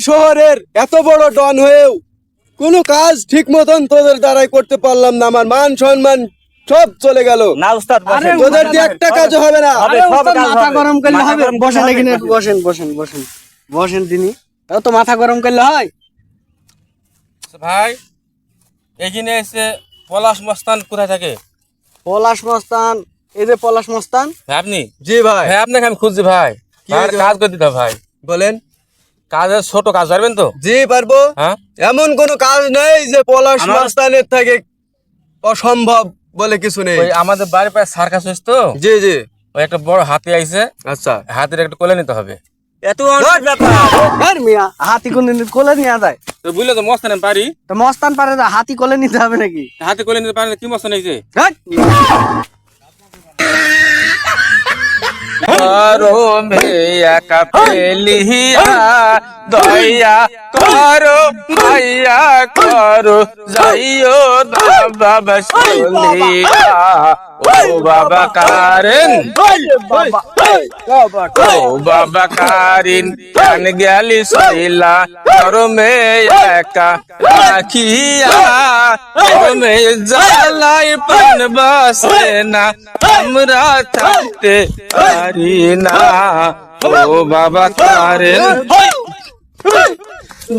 শহরের এত বড় ডন হয়েও কোনো কাজ ঠিক মতন তোদের দ্বারাই করতে পারলাম না। আমার মান সম্মান সব চলে গেল। না উস্তাদ বসেন। তোদের দিয়ে একটা কাজ হবে না। হবে, সব কাজ মাথা হবে। গরম করলে মাথা হবে। গরম বসেন করলে এখানে, হবে, একটু বসেন বসেন বসেন বসেন। তিনি এত মাথা গরম করলে হয়? ভাই এইখানে এসে পলাশ মস্তান কোথায় থাকে? পলাশ মস্তান, এই যে পলাশ মস্তান। ভাই আপনি? জি ভাই। ভাই আপনাকে আমি খুঁজছি ভাই। কি ভাই, হয়েছে? কাজ করে দিতে হবে ভাই। বলেন। কাজের ছোট কাজ পারবেন তো? জি পারবো। হ্যাঁ, এমন কোনো কাজ নেই যে পলাশ আমার- মস্তানের থেকে অসম্ভব বলে কিছু নেই। ওই আমাদের বাড়ির পাশে সার্কাস হয়েছে তো, জি জি। ওই একটা বড় হাতি আইছে, আচ্ছা। হাতির একটা কোলে নিতে হবে। এত অনেক ব্যাপার। আর মিয়া, হাতি কোনদিন কোলে নিয়ে যায়? তো বুঝলে তো মস্তান আমি পারি। তো মস্তান পারে না, হাতি কোলে নিতে হবে নাকি? হাতি কোলে নিতে পারি না, কি মস্তান হয়েছে? ধ্যাৎ। করো একা পেলিয়া দয়া করো ভাইয়া করো যাইও না বাবা শুলিয়া ও বাবা কারেন ও বাবা কারিন কান গেলি সইলা গরমে একা রাখিয়া গরমে জ্বালাই প্রাণ বাসে না আমরা থাকতে পারি না ও বাবা কারেন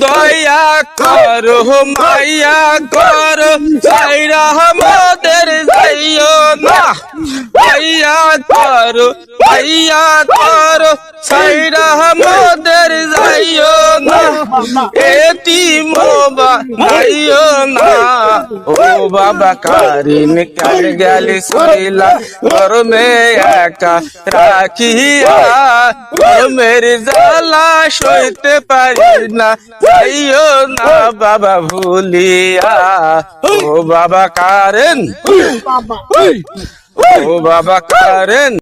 দয়া করো মাইয়া করো সাইরা আমাদের যাইও না মাইয়া করো সাইরা আমাদের যাইও না এটি মোবা যাইও না ও বাবা কারিন কাল গেলি সইলা গরমে একা রাখিয়া গরমের জ্বালা সইতে পারি না যাইও না বাবা ভুলিয়া ও বাবা কারেন ও বাবা কারেন